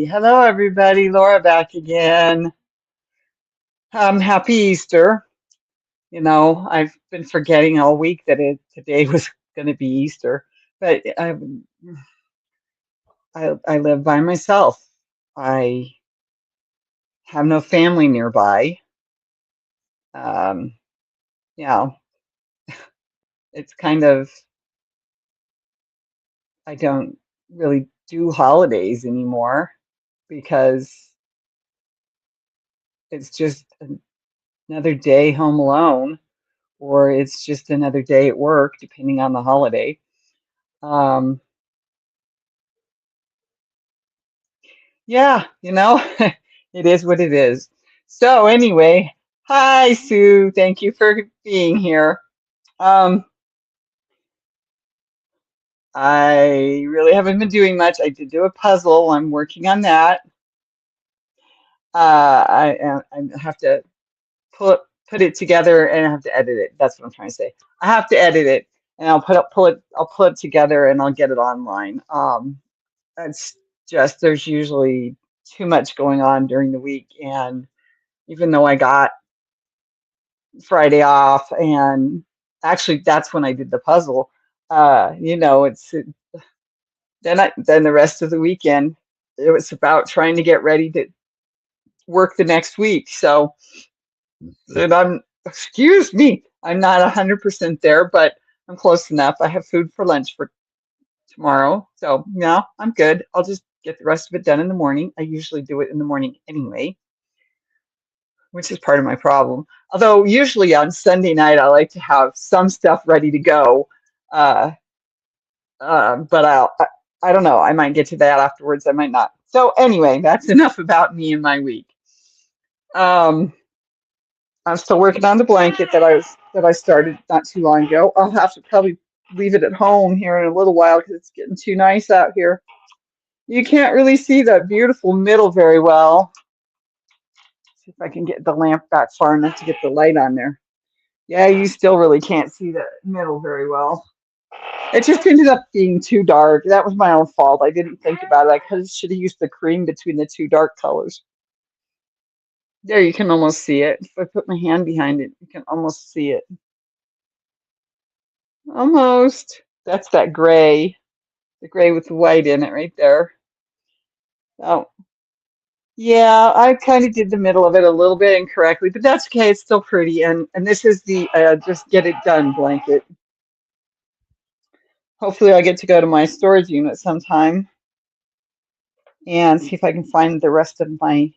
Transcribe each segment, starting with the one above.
Hello, everybody. Laura back again. Happy Easter. I've been forgetting all week that today was going to be Easter, but I live by myself. I have no family nearby. Um, you know, it's kind of, I don't really do holidays anymore because it's just another day home alone, or it's just another day at work, depending on the holiday. Um, yeah, it is what it is. So anyway, hi Sue, thank you for being here. Um, I really haven't been doing much. I did do a puzzle. I'm working on that. I have to put it together and I have to edit it. That's what I'm trying to say. I have to edit it and I'll pull it together and I'll get it online. It's just there's usually too much going on during the week, and even though I got Friday off, and actually that's when I did the puzzle. It's then the rest of the weekend it was about trying to get ready to work the next week. So and excuse me, I'm not 100% there, but I'm close enough. I have food for lunch for tomorrow, so yeah, I'm good. I'll just get the rest of it done in the morning. I usually do it in the morning anyway, which is part of my problem. Although usually on Sunday night, I like to have some stuff ready to go. Uh, but I don't know. I might get to that afterwards. I might not. So anyway, that's enough about me and my week. Um, I'm still working on the blanket that I started not too long ago. I'll have to probably leave it at home here in a little while because it's getting too nice out here. You can't really see that beautiful middle very well. See if I can get the lamp back far enough to get the light on there. Yeah, you still really can't see the middle very well. It just ended up being too dark. That was my own fault. I didn't think about it. Should have used the cream between the two dark colors. There, you can almost see it. If I put my hand behind it, you can almost see it. Almost. That's that gray. The gray with the white in it right there. Oh, yeah, I kind of did the middle of it a little bit incorrectly, but that's okay. It's still pretty. And this is the just get it done blanket. Hopefully, I get to go to my storage unit sometime and see if I can find the rest of my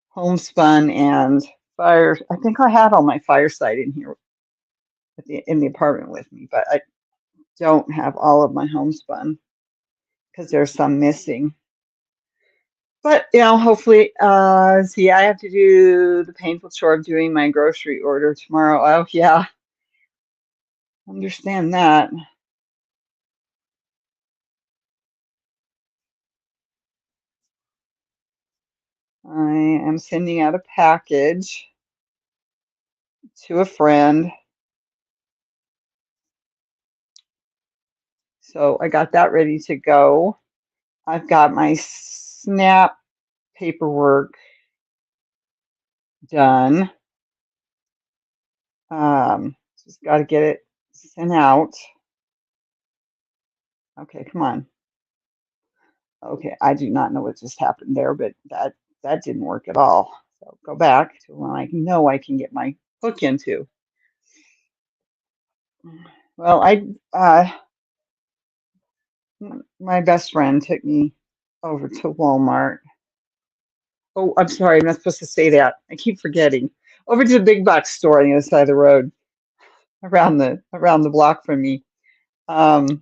homespun and fire. I think I had all my fireside in here in the apartment with me, but I don't have all of my homespun because there's some missing. But hopefully, see, I have to do the painful chore of doing my grocery order tomorrow. Oh yeah, understand that. I am sending out a package to a friend. So I got that ready to go. I've got my SNAP paperwork done. Just got to get it sent out. Okay, come on. Okay, I do not know what just happened there, but that didn't work at all. So go back to when I know I can get my hook into. Well, my best friend took me over to Walmart. Oh, I'm sorry, I'm not supposed to say that. I keep forgetting. Over to the big box store on the other side of the road, around the block from me. Um,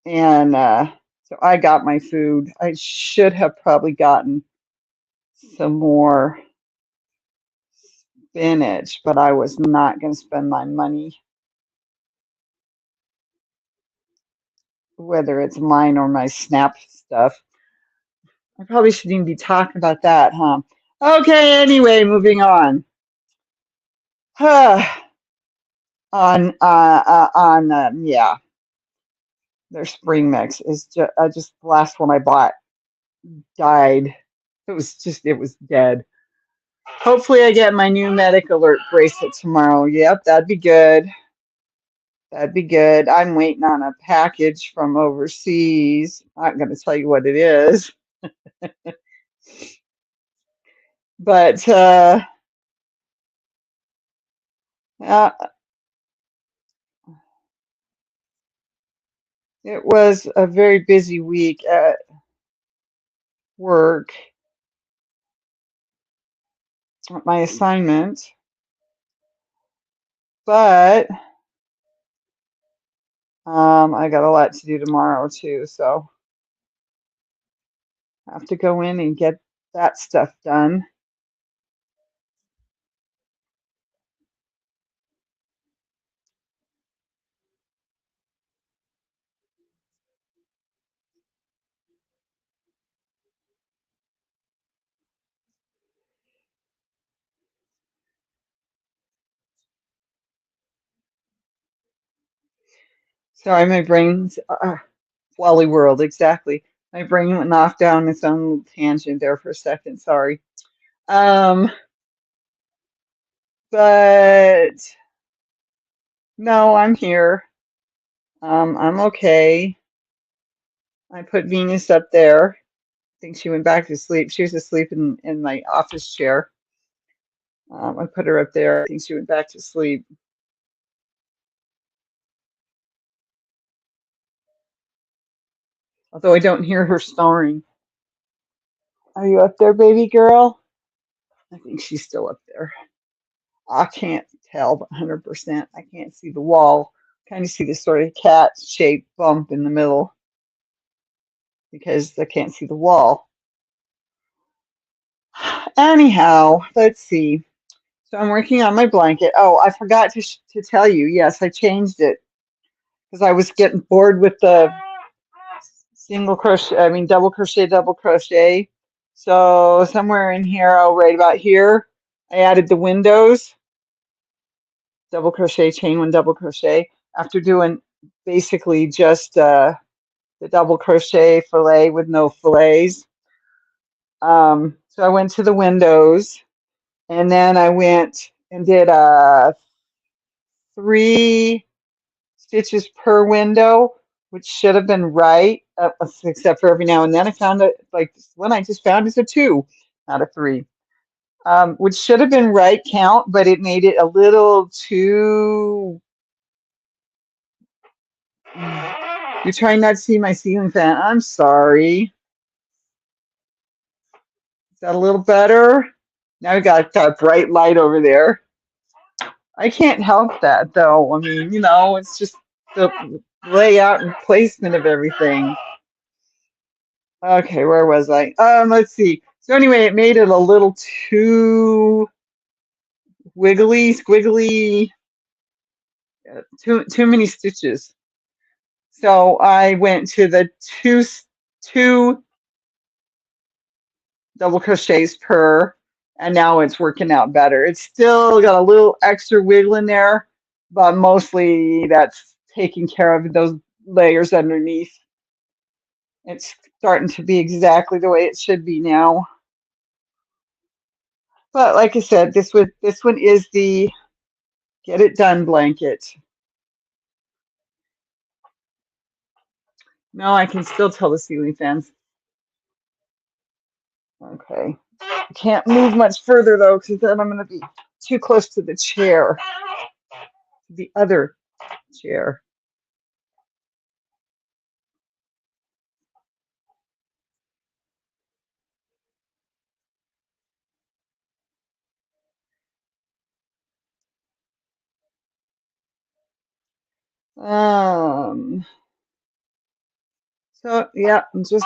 and so I got my food. I should have probably gotten some more spinach, but I was not going to spend my money, whether it's mine or my Snap stuff. I probably shouldn't even be talking about that, huh? Okay, anyway, moving on. Yeah, their spring mix is just the last one I bought. died. It was dead. Hopefully I get my new medic alert bracelet tomorrow. Yep, that'd be good. That'd be good. I'm waiting on a package from overseas. I'm going to tell you what it is. But uh, it was a very busy week at work, at my assignment. But I got a lot to do tomorrow too, so I have to go in and get that stuff done. Sorry, my brain's Wally World, exactly. My brain went off down its own little tangent there for a second. Sorry. Um, but no, I'm here. I'm okay. I put Venus up there. I think she went back to sleep. She was asleep in my office chair. I put her up there. I think she went back to sleep. Although I don't hear her snoring. Are you up there, baby girl? I think she's still up there. I can't tell 100%. I can't see the wall. Kind of see this sort of cat-shaped bump in the middle because I can't see the wall. Anyhow, let's see. So I'm working on my blanket. Oh, I forgot to tell you. Yes, I changed it because I was getting bored with the single crochet, I mean double crochet, double crochet. So somewhere in here, oh, right about here, I added the windows, double crochet, chain one, double crochet. After doing basically just the double crochet fillet with no fillets. So I went to the windows and then I went and did 3 stitches per window, which should have been right, except for every now and then I found it like this one I just found is a 2, not a 3, which should have been right count, but it made it a little too. You're trying not to see my ceiling fan. I'm sorry. Is that a little better? Now we got that bright light over there. I can't help that though. I mean, it's just the layout and placement of everything. Okay, where was I? Let's see. So anyway, it made it a little too wiggly, squiggly, too many stitches. So I went to the two double crochets per, and now it's working out better. It's still got a little extra wiggle in there, but mostly that's taking care of those layers underneath. It's starting to be exactly the way it should be now. But like I said, this one is the get it done blanket. No, I can still tell the ceiling fans. Okay. I can't move much further though, because then I'm going to be too close to the chair, the other chair. So yeah, I'm just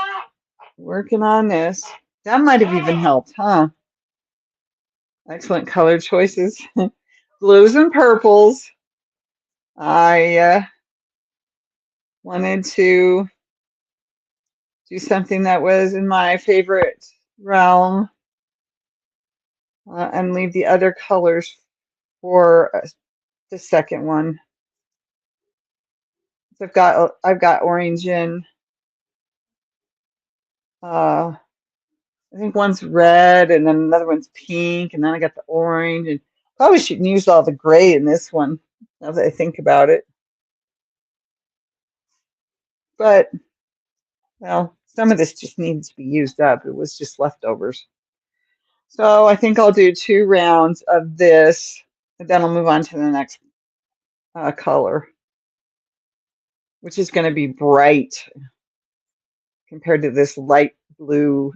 working on this. That might have even helped, huh? Excellent color choices. Blues and purples. I wanted to do something that was in my favorite realm and leave the other colors for the second one. So I've got orange and I think one's red and then another one's pink and then I got the orange and probably shouldn't use all the gray in this one now that I think about it. But well, some of this just needs to be used up. It was just leftovers. So I think I'll do 2 rounds of this and then I'll move on to the next color, which is going to be bright compared to this light blue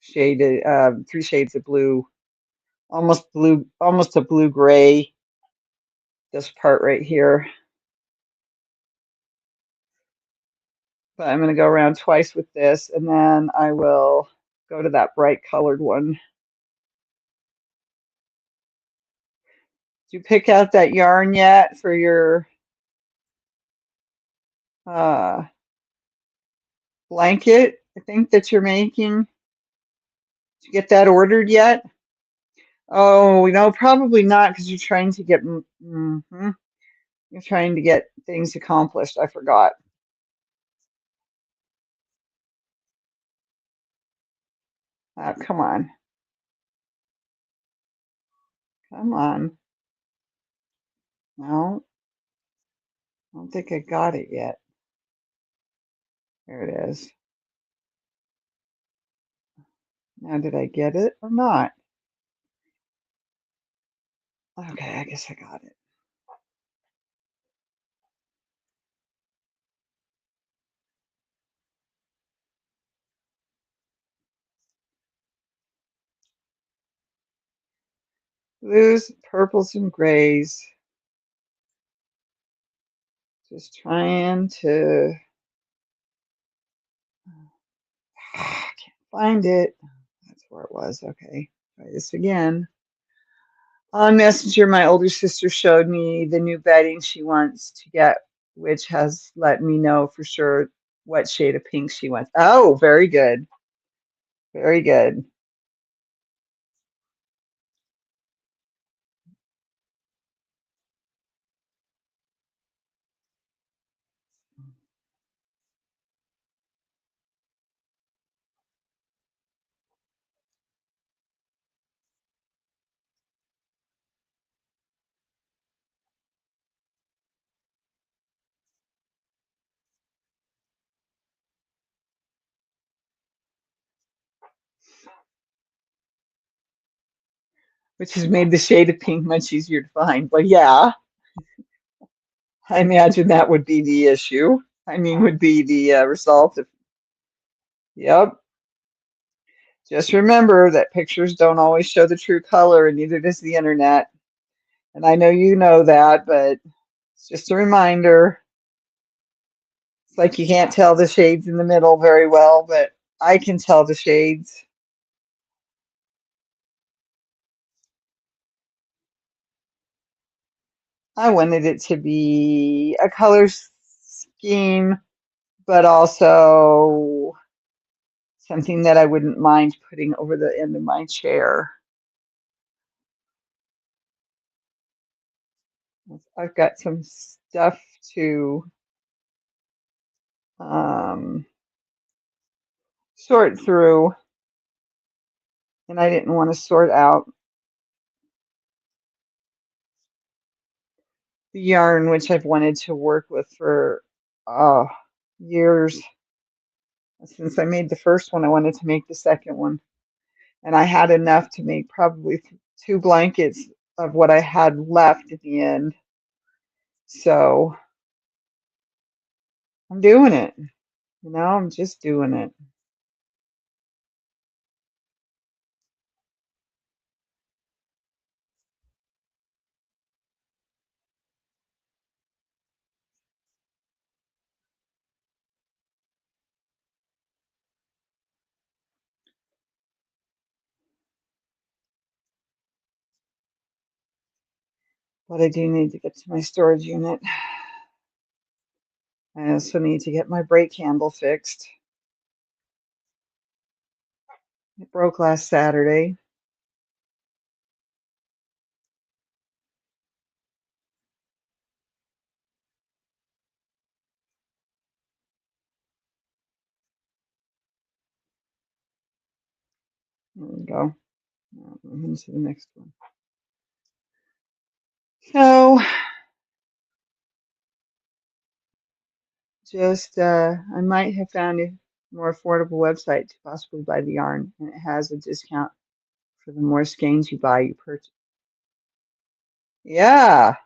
shaded, 3 shades of blue, almost a blue gray, this part right here. But I'm going to go around twice with this and then I will go to that bright colored one. Did you pick out that yarn yet for your uh, blanket, I think that you're making? Did you get that ordered yet? Oh, no, probably not because you're trying to get you're trying to get things accomplished. I forgot. Come on. Come on. No, I don't think I got it yet. There it is. Now, did I get it or not? Okay, I guess I got it. Blues, purples, and grays. Just trying to can't find it. That's where it was. Okay, try this again. On Messenger, my older sister showed me the new bedding she wants to get, which has let me know for sure what shade of pink she wants. Oh, very good. Very good. Which has made the shade of pink much easier to find. But yeah, I imagine that would be the issue. I mean, would be the result of, yep. Just remember that pictures don't always show the true color, and neither does the internet. And I know you know that, but it's just a reminder. It's like you can't tell the shades in the middle very well, but I can tell the shades. I wanted it to be a color scheme, but also something that I wouldn't mind putting over the end of my chair. I've got some stuff to um, sort through, and I didn't want to sort out the yarn, which I've wanted to work with for years. Since I made the first one, I wanted to make the second one. And I had enough to make probably 2 blankets of what I had left at the end. So I'm doing it. I'm just doing it. But I do need to get to my storage unit. I also need to get my brake handle fixed. It broke last Saturday. There we go. Now, on to the next one. So just I might have found a more affordable website to possibly buy the yarn, and it has a discount for the more skeins you buy, you purchase. Yeah,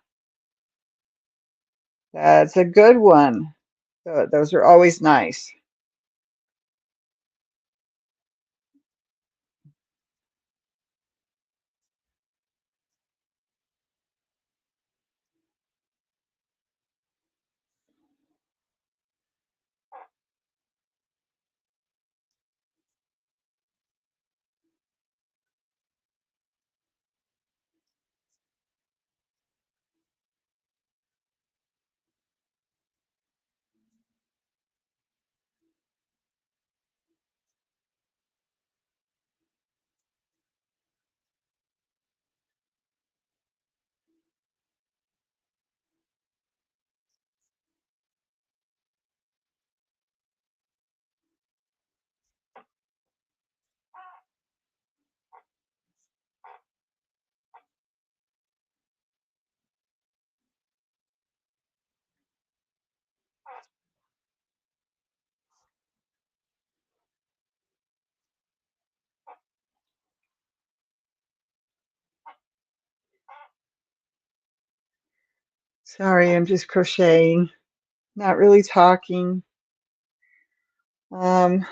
that's a good one. So those are always nice. Sorry, I'm just crocheting, not really talking. Um,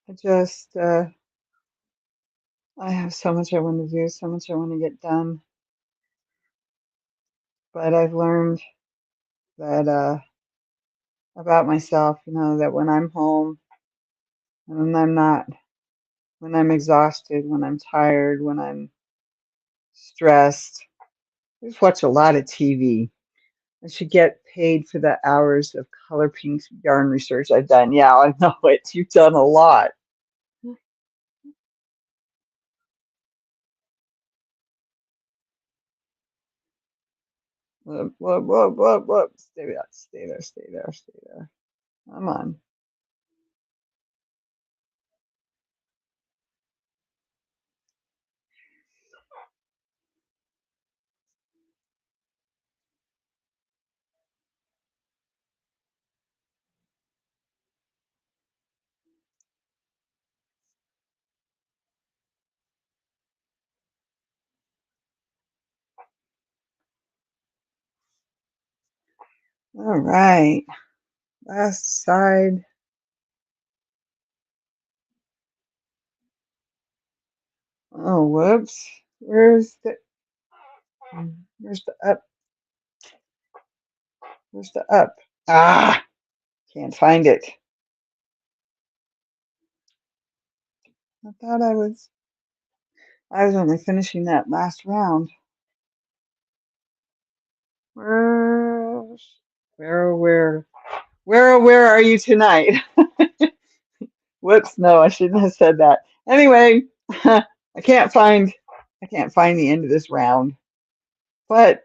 I just I have so much I want to do, so much I want to get done, but I've learned that about myself, that when I'm home and when I'm not, when I'm exhausted, when I'm tired, when I'm stressed, I just watch a lot of TV. I should get paid for the hours of color pink yarn research I've done. Yeah, I know it. You've done a lot. Whoop, whoop, whoop, whoop, whoop. Stay there, stay there, stay there, stay there. Come on. All right. Last side. Oh, whoops. Where's the up? Where's the up? Ah, can't find it. I was only finishing that last round. Where, where are you tonight? Whoops, no, I shouldn't have said that. Anyway, I can't find the end of this round, but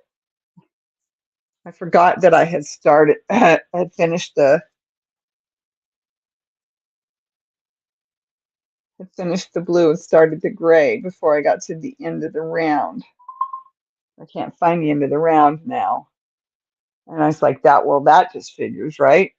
I forgot that I had started, had finished the blue and started the gray before I got to the end of the round. I can't find the end of the round now. And I was like, that just figures, right?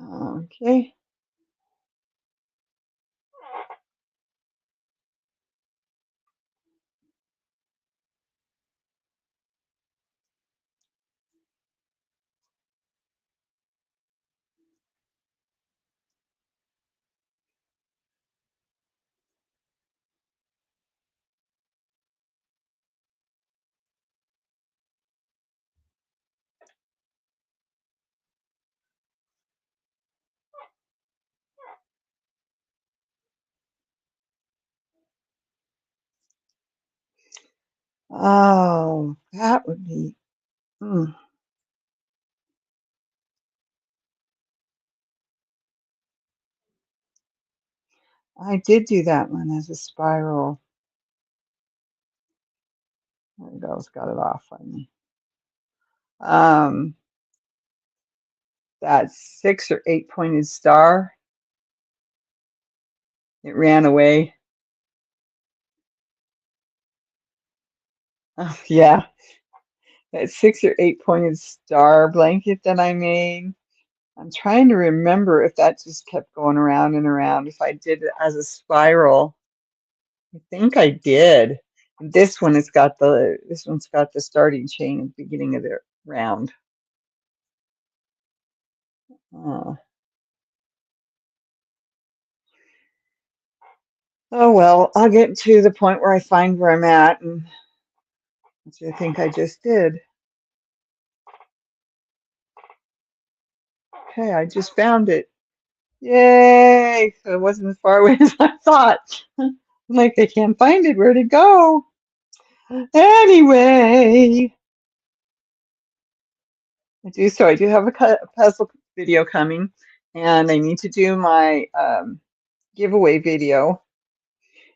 Okay. Oh, that would be. Mm, I did do that one as a spiral. There it goes. Got it off finally. Um, that 6 or 8 pointed star, it ran away. Oh, yeah, that 6 or 8 pointed star blanket that I made. I'm trying to remember if that just kept going around and around. If I did it as a spiral, I think I did. This one's got the starting chain at the beginning of the round. Uh, oh well, I'll get to the point where I find where I'm at, and which I think I just did. Okay, I just found it. Yay! So it wasn't as far away as I thought. I'm like, I can't find it. Where'd it go? Anyway, I do have a puzzle video coming, and I need to do my giveaway video.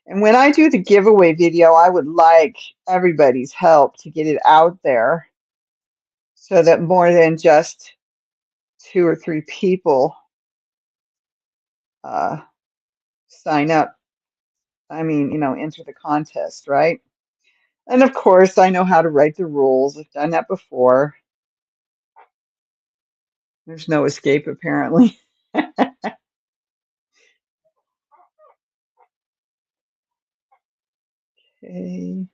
And when I do the giveaway video, I would like everybody's help to get it out there so that more than just 2 or 3 people uh, sign up. I mean, enter the contest, right? And of course, I know how to write the rules. I've done that before. There's no escape, apparently. Okay.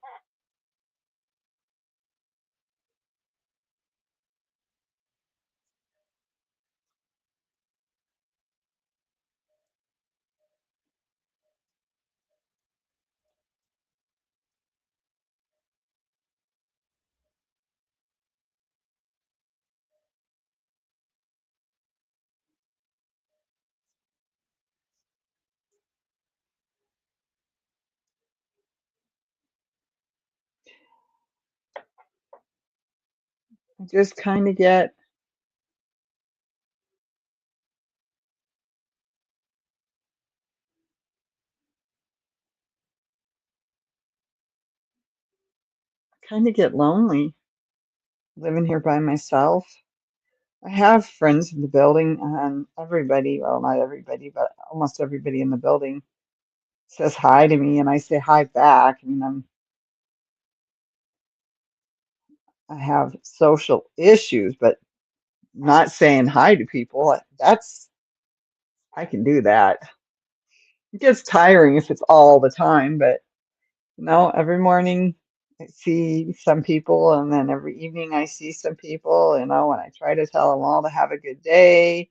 I just kind of get lonely living here by myself. I have friends in the building, and everybody, well, not everybody, but almost everybody in the building says hi to me, and I say hi back. I mean, I have social issues, but not saying hi to people, I can do that. It gets tiring if it's all the time, but every morning I see some people, and then every evening I see some people, and I try to tell them all to have a good day,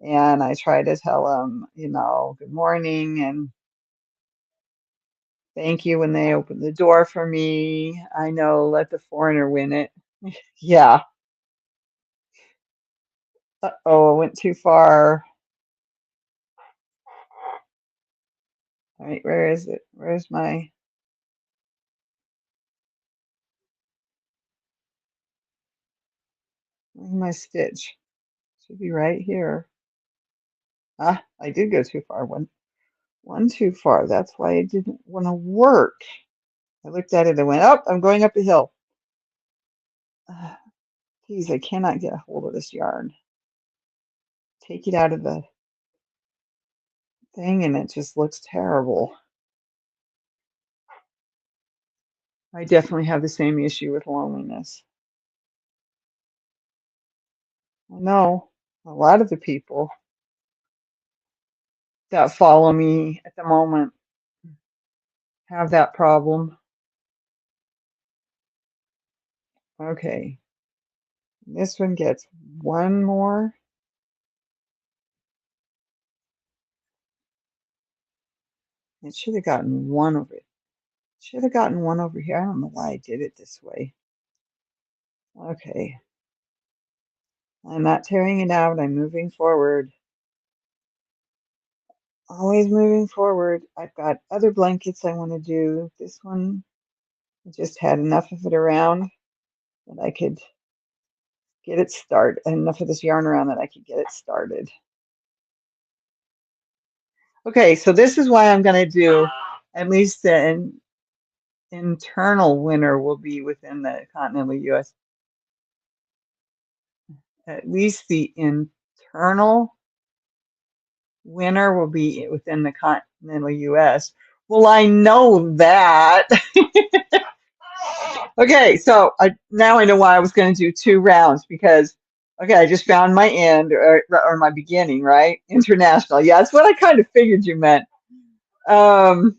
and I try to tell them, good morning and thank you when they open the door for me. I know, let the foreigner win it. Yeah. Uh-oh, I went too far. All right, where is it? Where's my stitch? Should be right here. Ah, I did go too far. One too far. That's why it didn't want to work. I looked at it and went, oh, I'm going up a hill. Geez, I cannot get a hold of this yarn. Take it out of the thing and it just looks terrible. I definitely have the same issue with loneliness. I know a lot of the people that follow me at the moment have that problem. Okay, this one gets one more. It should have gotten one over it. Should have gotten one over here. I don't know why I did it this way. Okay, I'm not tearing it out. I'm moving forward. Always moving forward. I've got other blankets I want to do. This one I just had enough of it around that I could get it started, enough of this yarn around that I could get it started. Okay, so this is why I'm going to do at least the internal winter will be within the continental U.S. At least the internal winter will be within the continental U.S. Well, I know that. Okay, so now I know why I was going to do 2 rounds because, okay, I just found my end or my beginning, right? International. Yeah, that's what I kind of figured you meant. So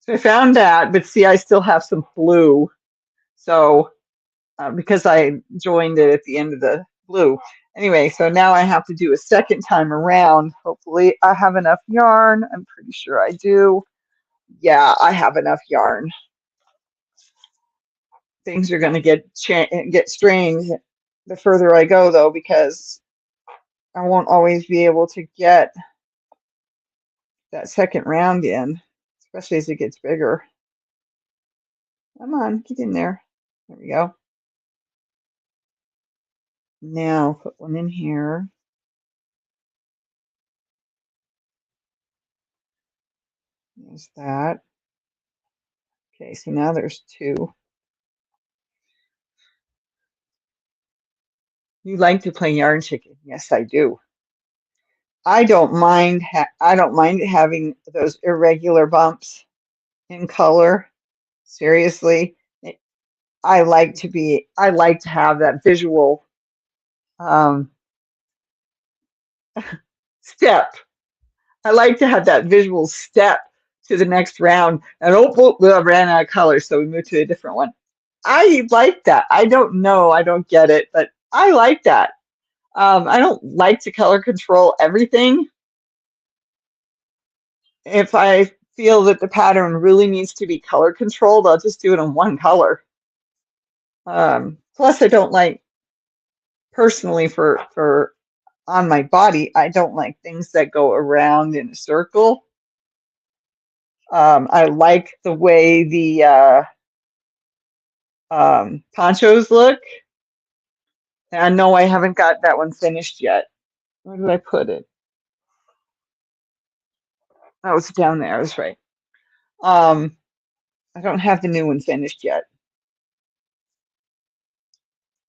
I found that, but see, I still have some blue. So because I joined it at the end of the blue. Anyway, so now I have to do a second time around. Hopefully I have enough yarn. I'm pretty sure I do. Yeah, I have enough yarn. Things are going to get strange the further I go, though, because I won't always be able to get that second round in, especially as it gets bigger. Come on, get in there. There we go. Now put one in here. There's that. Okay, so now there's 2. You like to play yarn chicken? Yes, I do. I don't mind. I don't mind having those irregular bumps in color. Seriously, I like to be. I like to have that visual um, step. I like to have that visual step to the next round. And I ran out of color, so we moved to a different one. I like that. I don't know. I don't get it, but I like that. I don't like to color control everything. If I feel that the pattern really needs to be color controlled, I'll just do it in one color. Plus, I don't like, personally, for on my body, I don't like things that go around in a circle. I like the way the ponchos look. And no, I haven't got that one finished yet. Where did I put it? Oh, it's down there. That's right. I don't have the new one finished yet.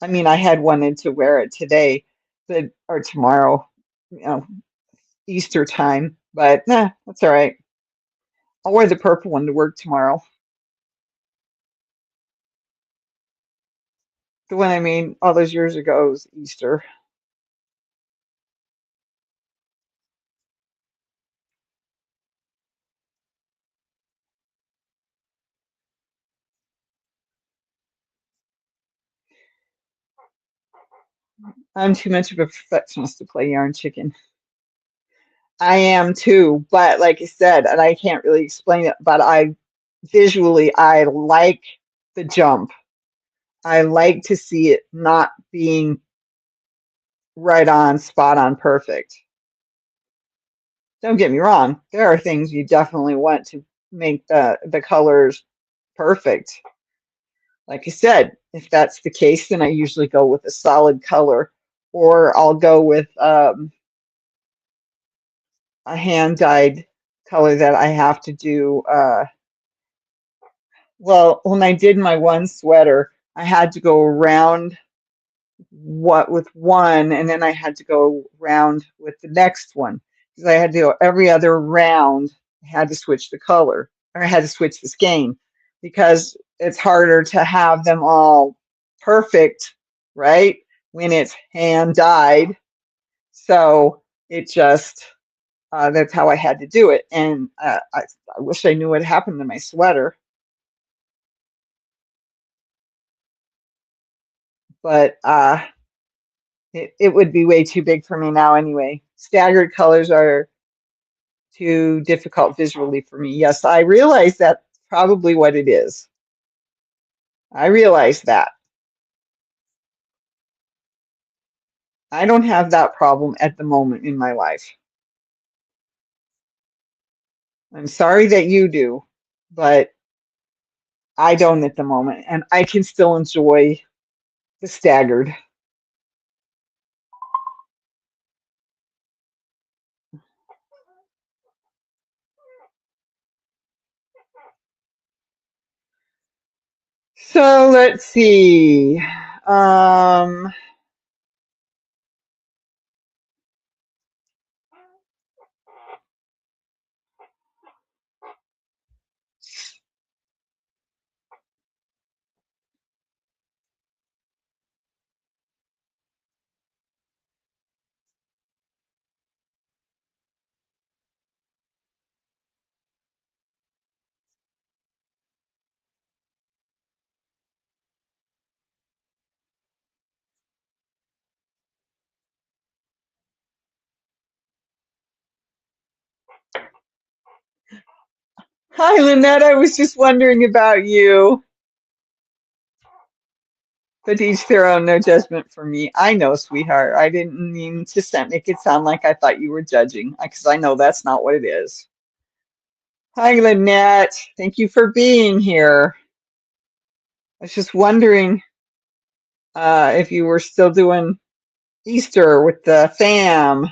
I mean, I had one in to wear it today, but or tomorrow, you know, Easter time. But nah, that's all right. I'll wear the purple one to work tomorrow. The one I made all those years ago was Easter. I'm too much of a perfectionist to play yarn chicken. I am too, but like I said, and I can't really explain it, but I visually I like the jump. I like to see it not being right on, spot on, perfect. Don't get me wrong, there are things you definitely want to make the colors perfect. Like I said, if that's the case, then I usually go with a solid color, or I'll go with a hand dyed color that I have to do. Well, when I did my one sweater, I had to go around what with one, and then I had to go round with the next one because I had to go every other round. I had to switch the color, or I had to switch the skein because it's harder to have them all perfect, right? When it's hand dyed. So it just that's how I had to do it, and I wish I knew what happened to my sweater, but it would be way too big for me now anyway. Staggered colors are too difficult visually for me. Yes, I realize that's probably what it is. I realize that. I don't have that problem at the moment in my life. I'm sorry that you do, but I don't at the moment, and I can still enjoy the staggered. So let's see. Um, Hi, Lynette. I was just wondering about you. But each their own, no judgment for me. I know, sweetheart. I didn't mean to make it sound like I thought you were judging, because I know that's not what it is. Hi, Lynette. Thank you for being here. I was just wondering if you were still doing Easter with the fam.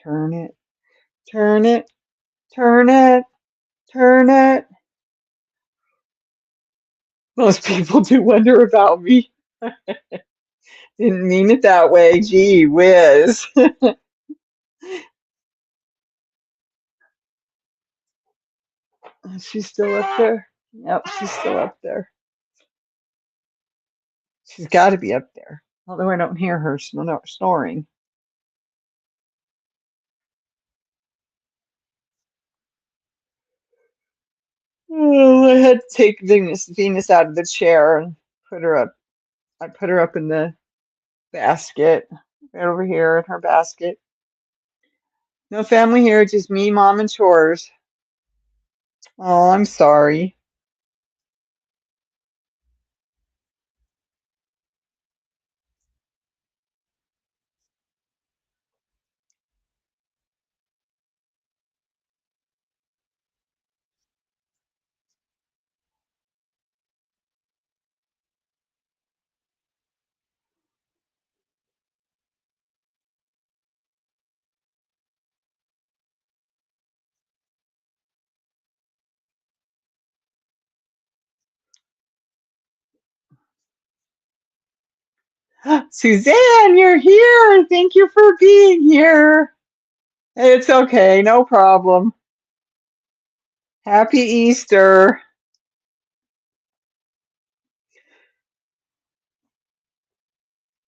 Turn it, turn it, turn it, turn it. Most people do wonder about me. Didn't mean it that way. Gee whiz. She's still up there. Yep, she's still up there. She's got to be up there. Although I don't hear her snoring. Oh, I had to take Venus out of the chair and put her up. I put her up in the basket, right over here in her basket. No family here, just me, mom, and chores. Oh, I'm sorry. Suzanne, you're here. Thank you for being here. It's okay, no problem. Happy Easter.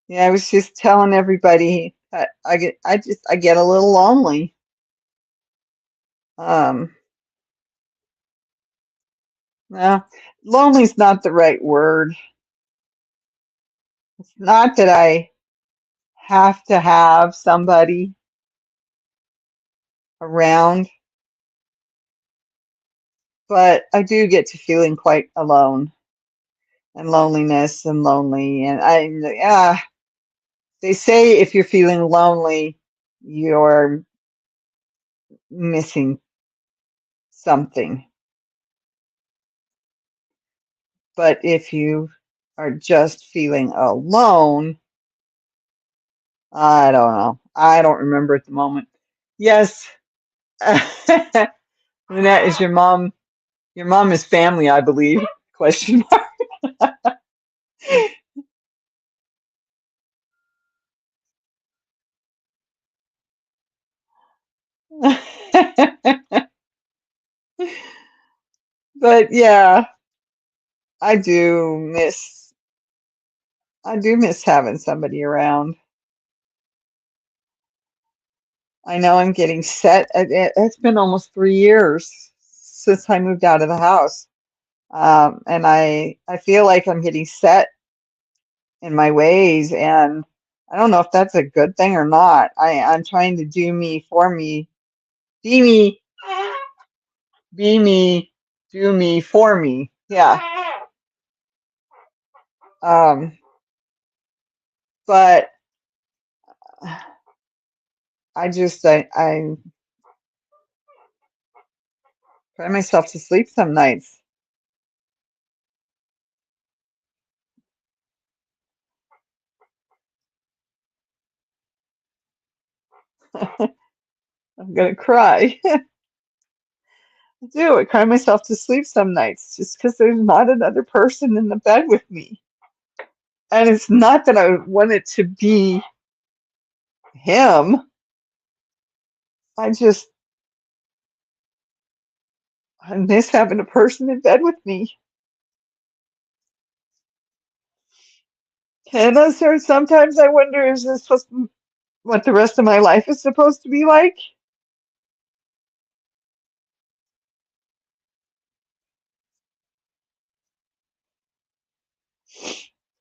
Yeah, I was just telling everybody that I get a little lonely. Um, well, lonely's not the right word. It's not that I have to have somebody around, but I do get to feeling quite alone and loneliness and lonely. And they say if you're feeling lonely, you're missing something. But if you are just feeling alone, I don't know. I don't remember at the moment. Yes, Lynette, is your mom? Your mom is family, I believe. Question mark. But yeah, I do miss I do miss having somebody around. I know I'm getting set. It's been almost 3 years since I moved out of the house, and I feel like I'm getting set in my ways, and I don't know if that's a good thing or not. I'm trying to do me for me, be me, be me, do me for me. Yeah. Um, but I cry myself to sleep some nights. I'm gonna cry. I do. I cry myself to sleep some nights just because there's not another person in the bed with me. And it's not that I want it to be him. I just I miss having a person in bed with me. And sometimes I wonder, is this what the rest of my life is supposed to be like?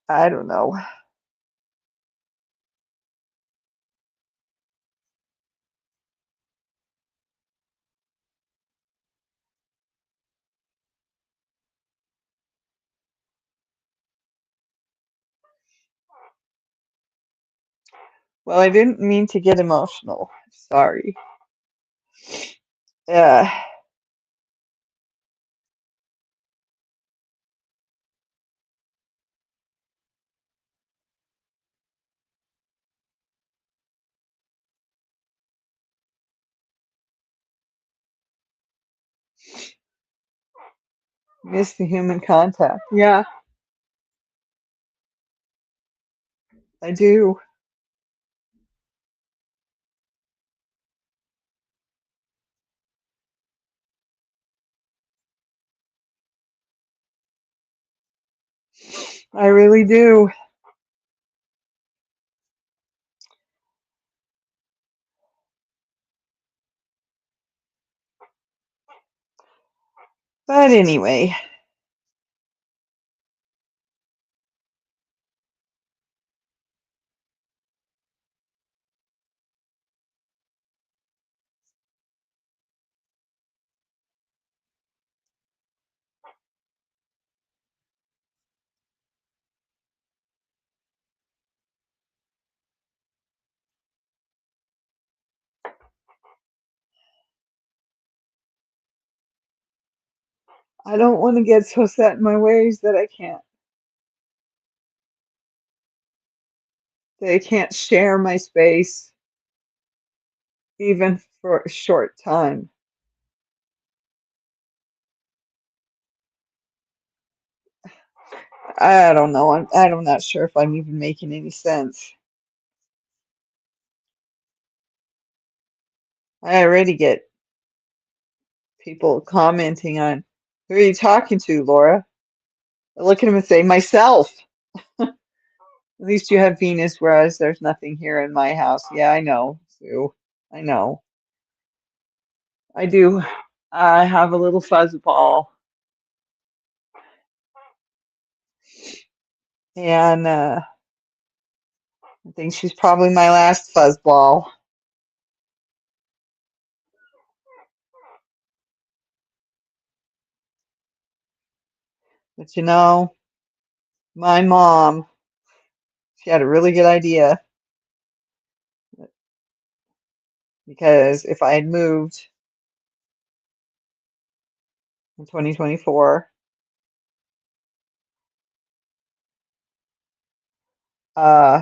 I don't know. Well, I didn't mean to get emotional. Sorry. Yeah, miss the human contact. Yeah, I do. I really do. But anyway, I don't want to get so set in my ways that I can't share my space even for a short time. I don't know. I'm not sure if I'm even making any sense. I already get people commenting on, who are you talking to, Laura? I look at them and say, myself. At least you have Venus, whereas there's nothing here in my house. Yeah, I know, Sue. I know. I do. I have a little fuzz ball, and I think she's probably my last fuzz ball. But you know, my mom, she had a really good idea because if I had moved in 2024, uh,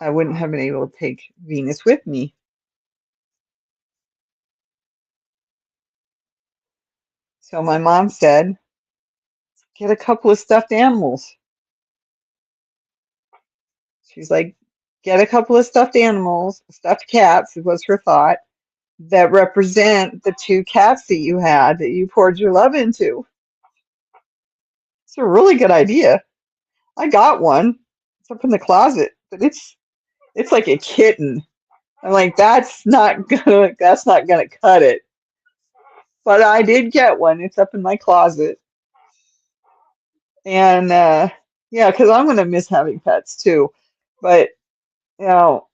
I wouldn't have been able to take Venus with me. So my mom said, get a couple of stuffed animals. She's like, get a couple of stuffed animals, stuffed cats, was her thought, that represent the two cats that you had that you poured your love into. It's a really good idea. I got one. It's up in the closet, but it's like a kitten. I'm like, that's not gonna cut it. But I did get one. It's up in my closet. And yeah, because I'm gonna miss having pets too. But you know,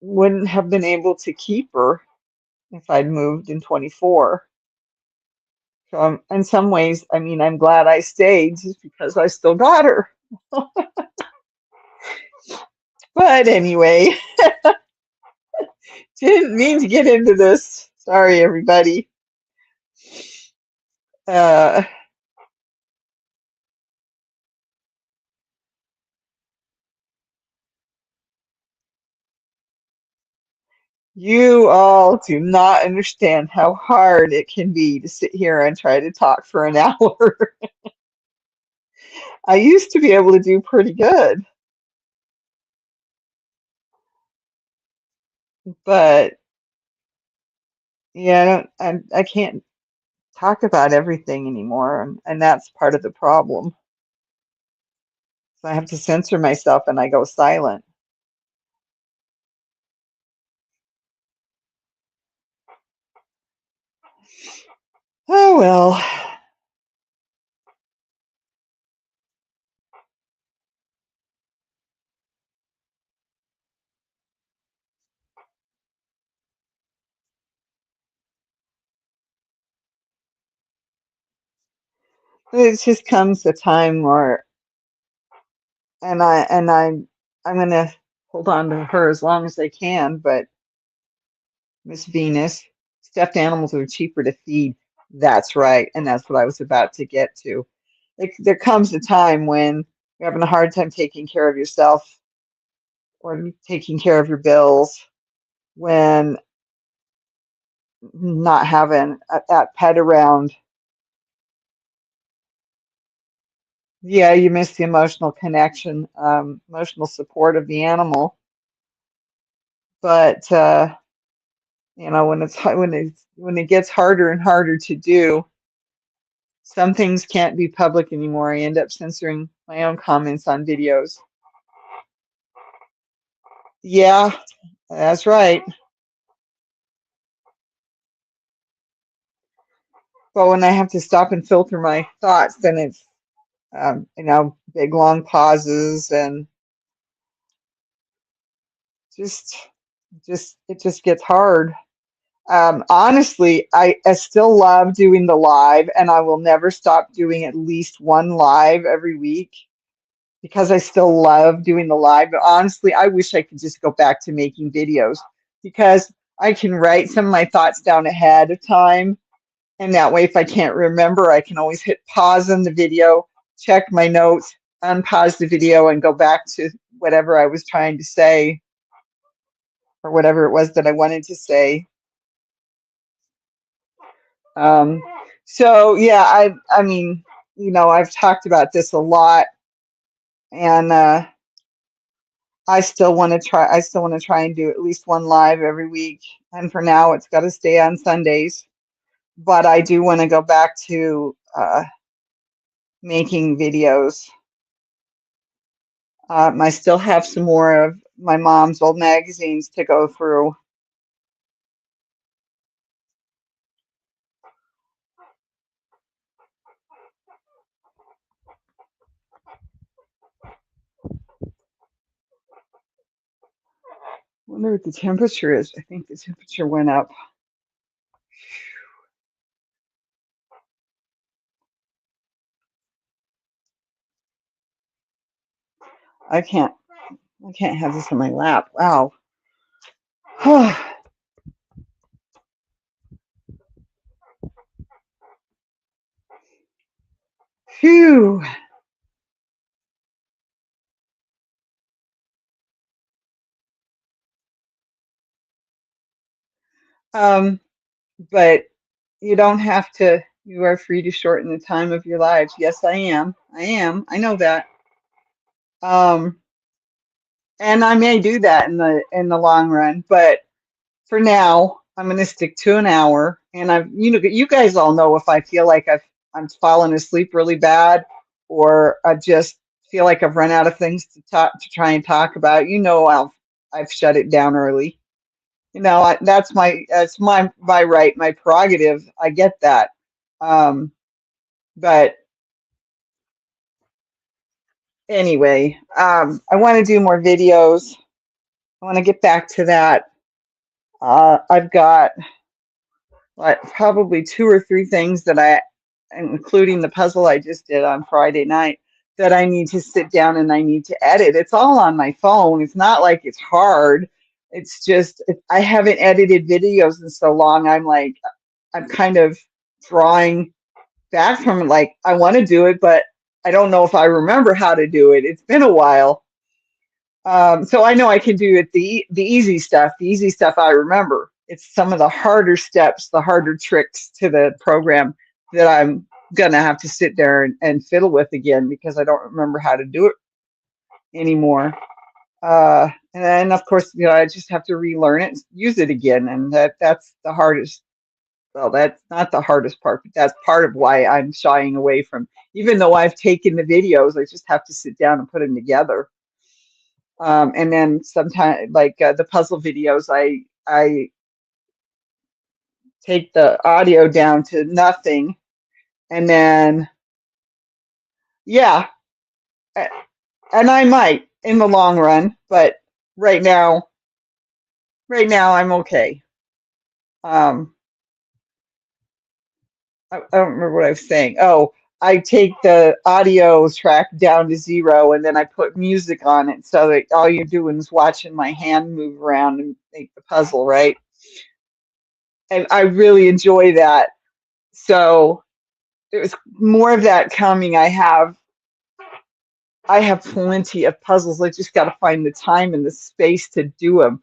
wouldn't have been able to keep her if I'd moved in 24. So in some ways, I mean, I'm glad I stayed just because I still got her. But anyway, didn't mean to get into this. Sorry, everybody. Uh, you all do not understand how hard it can be to sit here and try to talk for an hour. I used to be able to do pretty good, but yeah, I can't talk about everything anymore, and that's part of the problem. So I have to censor myself and I go silent. Oh well, it just comes a time where, I'm gonna hold on to her as long as I can, but Miss Venus, stuffed animals are cheaper to feed. That's right, and that's what I was about to get to. There comes a time when you're having a hard time taking care of yourself or taking care of your bills, when not having that pet around. Yeah, you miss the emotional connection, emotional support of the animal. But when it gets harder and harder to do, some things can't be public anymore. I end up censoring my own comments on videos. Yeah, that's right. But when I have to stop and filter my thoughts, then it's big long pauses, and just it just gets hard. Honestly, I still love doing the live, and I will never stop doing at least one live every week because I still love doing the live. But honestly, I wish I could just go back to making videos because I can write some of my thoughts down ahead of time. And that way, if I can't remember, I can always hit pause on the video, check my notes, unpause the video, and go back to whatever I was trying to say or whatever it was that I wanted to say. Um, so yeah, I mean, I've talked about this a lot, and I still want to try. I still want to try and do at least one live every week. And for now, it's got to stay on Sundays. But I do want to go back to making videos. I still have some more of my mom's old magazines to go through. I wonder what the temperature is. I think the temperature went up. I can't. I can't have this on my lap. Wow. Phew. Um, but you don't have to. You are free to shorten the time of your lives. Yes, I am. I am. I know that. Um, and I may do that in the long run, but for now, I'm going to stick to an hour. And you guys all know if I feel like I'm falling asleep really bad, or I just feel like I've run out of things to try and talk about. I've shut it down early. That's my right, my prerogative. I get that. Um, but Anyway, I want to do more videos. I want to get back to that. I've got like probably 2 or 3 things that including the puzzle I just did on Friday night, that I need to sit down and I need to edit. It's all on my phone. It's not like it's hard. It's just I haven't edited videos in so long. I'm kind of drawing back from it. Like I want to do it, but I don't know if I remember how to do it. It's been a while. So I know I can do it the easy stuff. The easy stuff I remember. It's some of the harder steps, the harder tricks to the program that I'm gonna have to sit there and fiddle with again because I don't remember how to do it anymore. And then of course, I just have to relearn it, and use it again, and that's the hardest. Well, that's not the hardest part, but that's part of why I'm shying away from. Even though I've taken the videos, I just have to sit down and put them together. And then sometimes, like the puzzle videos, I take the audio down to nothing, and then yeah, and I might in the long run, but right now, I'm okay. I don't remember what I was saying. Oh, I take the audio track down to 0, and then I put music on it so that all you're doing is watching my hand move around and make the puzzle, right? And I really enjoy that. So there's more of that coming. I have plenty of puzzles. I just got to find the time and the space to do them.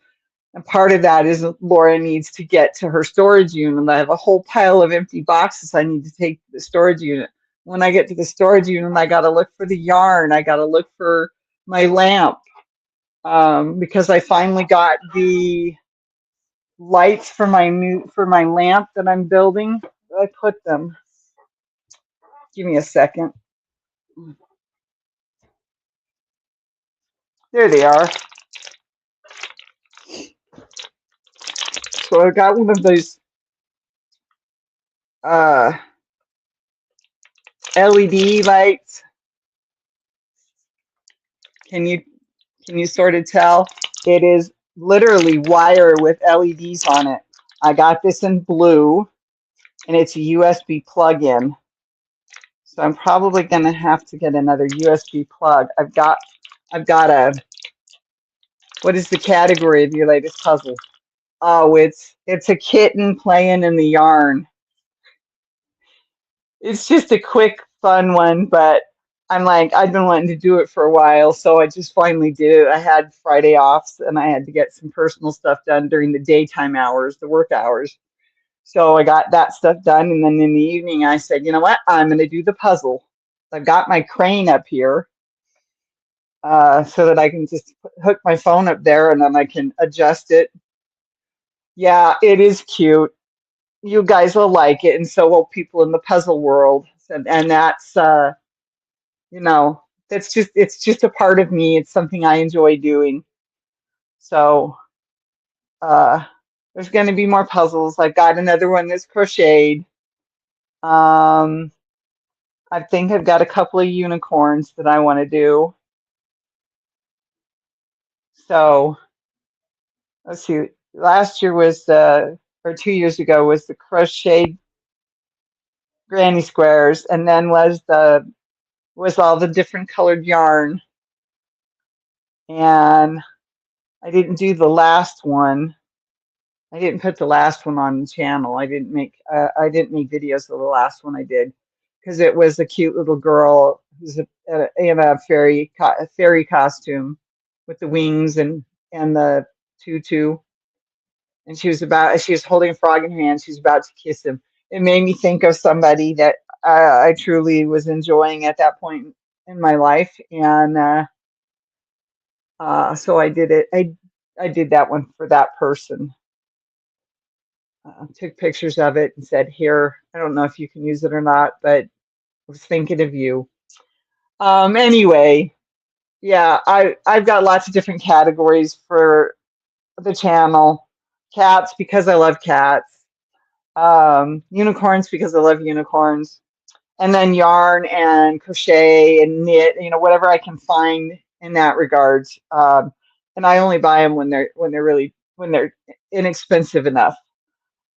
And part of that is Laura needs to get to her storage unit. And I have a whole pile of empty boxes I need to take to the storage unit. When I get to the storage unit, I got to look for the yarn. I got to look for my lamp, because I finally got the lights for my lamp that I'm building. I put them. Give me a second. There they are. So I got one of those LED lights. Can you sort of tell? It is literally wire with LEDs on it. I got this in blue, and it's a USB plug-in. So I'm probably going to have to get another USB plug. I've got a, what is the category of your latest puzzle? Oh, it's a kitten playing in the yarn. It's just a quick, fun one, but I'm like, I've been wanting to do it for a while, so I just finally did it. I had Friday offs, and I had to get some personal stuff done during the daytime hours, the work hours. So I got that stuff done, and then in the evening, I said, you know what? I'm going to do the puzzle. I've got my crane up here, so that I can just hook my phone up there, and then I can adjust it. Yeah, it is cute. You guys will like it, and so will people in the puzzle world. And that's it's just a part of me. It's something I enjoy doing. So uh, there's going to be more puzzles. I've got another one that's crocheted. I think I've got a couple of unicorns that I want to do. So let's see. Last year was or 2 years ago was the crocheted granny squares, and then was all the different colored yarn. And I didn't do the last one. I didn't put the last one on the channel. I didn't make videos of the last one I did, because it was a cute little girl who's in a fairy costume with the wings and the tutu, and she was holding a frog in her hand. She was about to kiss him. It made me think of somebody that I truly was enjoying at that point in my life, and so I did it. I did that one for that person. Took pictures of it and said, here, I don't know if you can use it or not, but I was thinking of you. Anyway, yeah, I've got lots of different categories for the channel. Cats, because I love cats. Unicorns, because I love unicorns. and then yarn and crochet and knit, you know, whatever I can find in that regard. And I only buy them when they're inexpensive enough.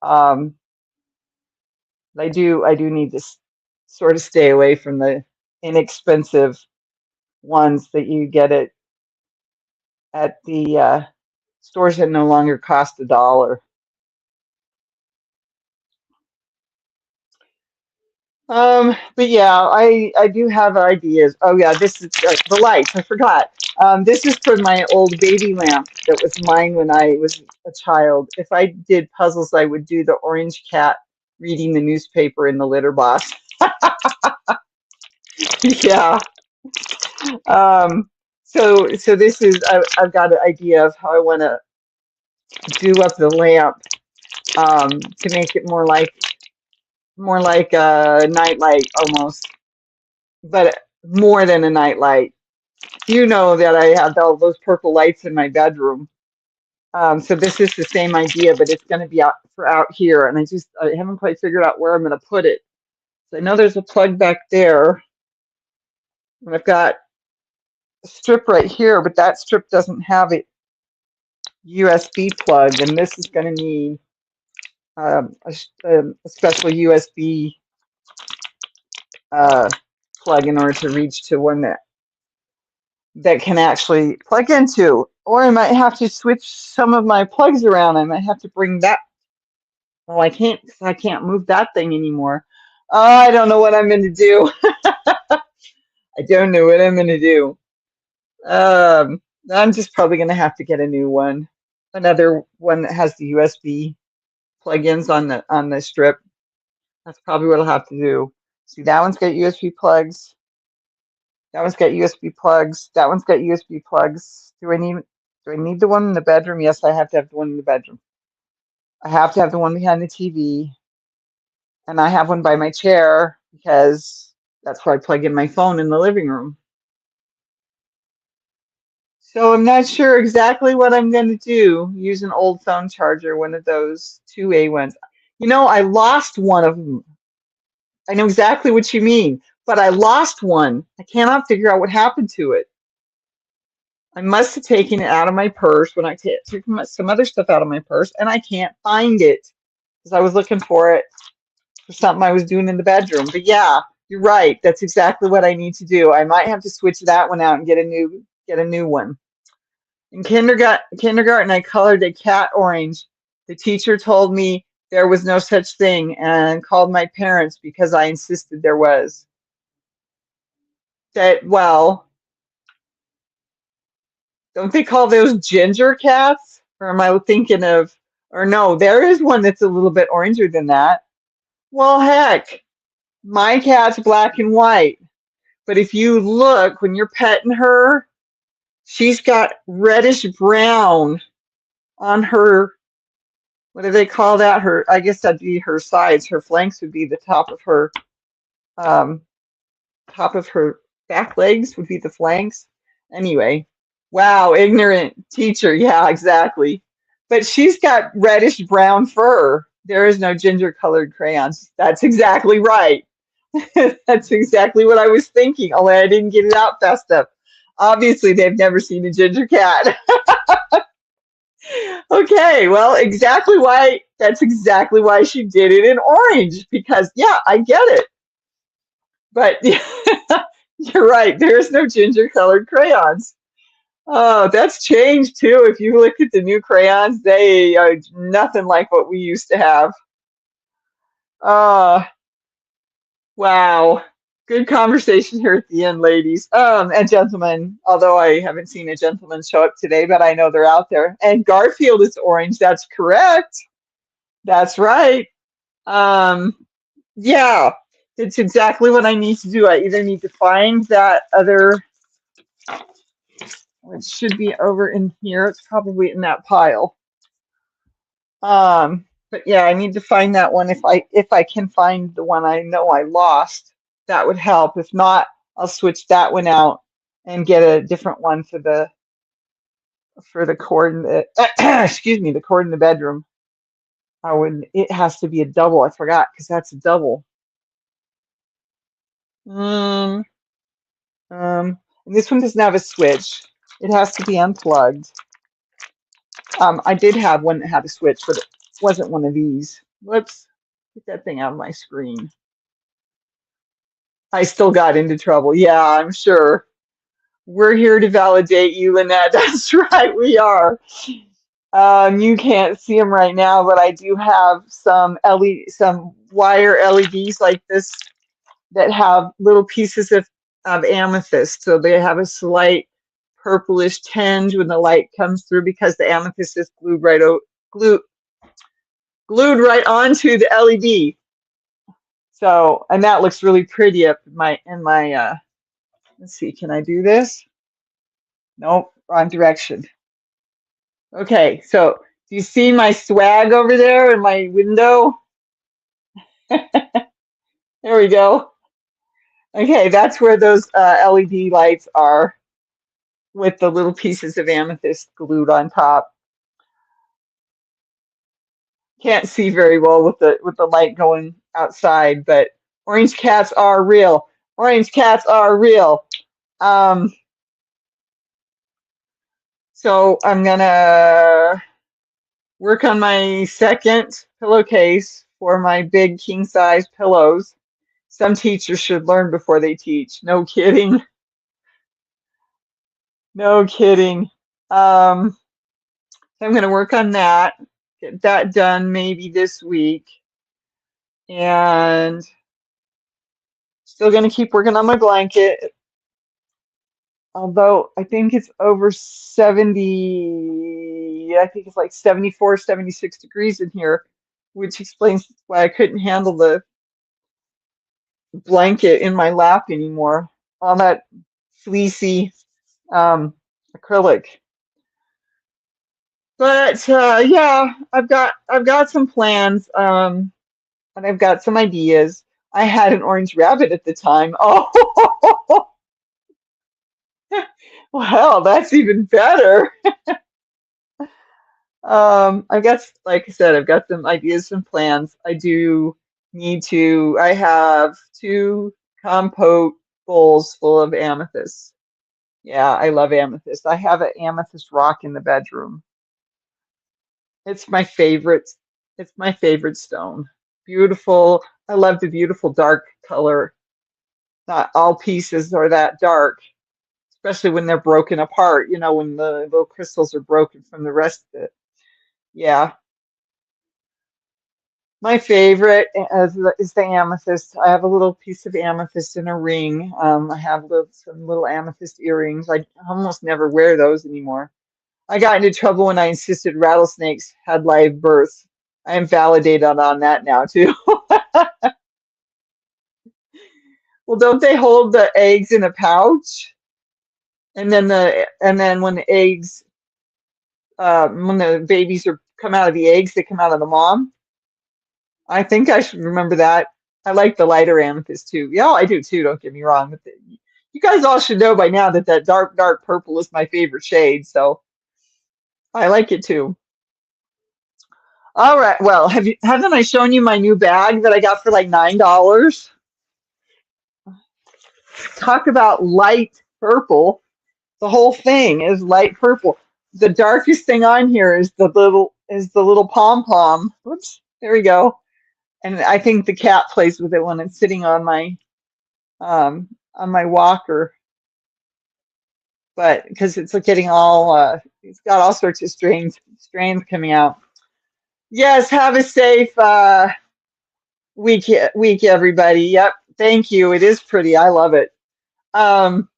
Um, I do need to sort of stay away from the inexpensive ones that you get at the stores that no longer cost $1. But yeah, I do have ideas. Oh yeah, this is the lights. I forgot. This is for my old baby lamp that was mine when I was a child. If I did puzzles, I would do the orange cat reading the newspaper in the litter box. Yeah. So this is I've got an idea of how I want to do up the lamp to make it more like a nightlight almost, but more than a nightlight. You know that I have all those purple lights in my bedroom. So this is the same idea, but it's going to be out here, and I haven't quite figured out where I'm going to put it. So I know there's a plug back there, and I've got a strip right here, but that strip doesn't have a USB plug, and this is going to need a special USB uh, plug in order to reach to one that can actually plug into. Or I might have to switch some of my plugs around. I might have to bring that. Well, I can't 'cause I can't move that thing anymore. I don't know what I'm going to do. I don't know what I'm going to do. I'm just probably going to have to get a new one, another one that has the USB plugins on the strip. That's probably what I'll have to do. See, that one's got USB plugs. That one's got USB plugs. That one's got USB plugs. Do I need the one in the bedroom? Yes, I have to have the one in the bedroom. I have to have the one behind the TV, and I have one by my chair because that's where I plug in my phone in the living room. So I'm not sure exactly what I'm going to do. Use an old phone charger, one of those 2A ones. You know, I lost one of them. I know exactly what you mean, but I lost one. I cannot figure out what happened to it. I must have taken it out of my purse when I took some other stuff out of my purse, and I can't find it because I was looking for it for something I was doing in the bedroom. But yeah, you're right. That's exactly what I need to do. I might have to switch that one out and get a new one. In kindergarten, I colored a cat orange. The teacher told me there was no such thing and called my parents because I insisted there was. Well, don't they call those ginger cats? Or am I thinking of, or no, there is one that's a little bit oranger than that. Well, heck, my cat's black and white. But if you look, when you're petting her, she's got reddish brown on her, what do they call that? I guess that'd be her sides. Her flanks would be the um, top of her back legs would be the flanks. Anyway, wow, ignorant teacher. Yeah, exactly. But she's got reddish brown fur. There is no ginger colored crayons. That's exactly right. That's exactly what I was thinking, only I didn't get it out fast enough. Obviously, they've never seen a ginger cat. Okay, well, that's exactly why she did it in orange, because yeah, I get it. But you're right, there's no ginger colored crayons. Oh, that's changed too. If you look at the new crayons, they are nothing like what we used to have. Uh, wow. Good conversation here at the end, ladies. And gentlemen, although I haven't seen a gentleman show up today, but I know they're out there. And Garfield is orange. That's correct. That's right. Um, yeah, it's exactly what I need to do. I either need to find that other, which should be over in here. It's probably in that pile. But yeah, I need to find that one. If I can find the one I know I lost, that would help. If not, I'll switch that one out and get a different one for the cord in the excuse me, the cord in the bedroom. It has to be a double. I forgot because that's a double. Um, and this one doesn't have a switch. It has to be unplugged. I did have one that had a switch, but it wasn't one of these. Whoops, get that thing out of my screen. I still got into trouble. Yeah, I'm sure. We're here to validate you, Lynette. That's right, we are. You can't see them right now, but I do have some some wire LEDs like this that have little pieces of amethyst. So they have a slight purplish tinge when the light comes through because the amethyst is glued right onto the LED. So, and that looks really pretty up in my let's see, can I do this? Nope, wrong direction. Okay, so do you see my swag over there in my window? There we go. Okay, that's where those LED lights are with the little pieces of amethyst glued on top. Can't see very well with the light going outside, but orange cats are real. Orange cats are real. Um, so I'm gonna work on my second pillowcase for my big king size pillows. Some teachers should learn before they teach. No kidding. No kidding. So I'm going to work on that, get that done maybe this week. And still going to keep working on my blanket. Although I think it's over 70, I think it's like 74, 76 degrees in here, which explains why I couldn't handle the blanket in my lap anymore. All that fleecy acrylic. But yeah, I've got some plans, and I've got some ideas. I had an orange rabbit at the time. Oh, well, that's even better. I've got, like I said, I've got some ideas, some plans. I do need to. I have 2 compote bowls full of amethyst. Yeah, I love amethyst. I have an amethyst rock in the bedroom. It's my favorite. It's my favorite stone. Beautiful. I love the beautiful dark color. Not all pieces are that dark, especially when they're broken apart, when the little crystals are broken from the rest of it. Yeah. My favorite is the amethyst. I have a little piece of amethyst in a ring. I have some little amethyst earrings. I almost never wear those anymore. I got into trouble when I insisted rattlesnakes had live births. I am validated on that now too. Well, don't they hold the eggs in a pouch? And then when the babies are come out of the eggs, they come out of the mom. I think I should remember that. I like the lighter amethyst too. Yeah, I do too. Don't get me wrong. But you guys all should know by now that that dark, dark purple is my favorite shade. So I like it too. All right. Well, haven't I shown you my new bag that I got for like $9? Talk about light purple. The whole thing is light purple. The darkest thing on here is the little pom pom. Whoops, there we go. And I think the cat plays with it when it's sitting on my walker. But because it's getting it's got all sorts of strains coming out. Yes, have a safe week, everybody. Yep, thank you. It is pretty. I love it. Um,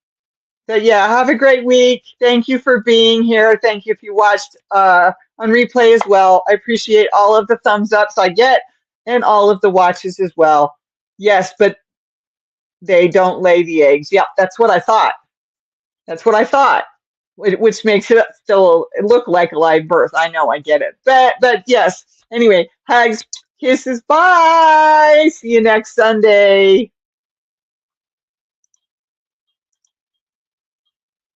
But yeah, have a great week. Thank you for being here. Thank you if you watched on replay as well. I appreciate all of the thumbs ups I get and all of the watches as well. Yes, but they don't lay the eggs. Yep, that's what I thought. That's what I thought, which makes it still look like a live birth. I know, I get it. But yes. Anyway, hugs, kisses, bye. See you next Sunday.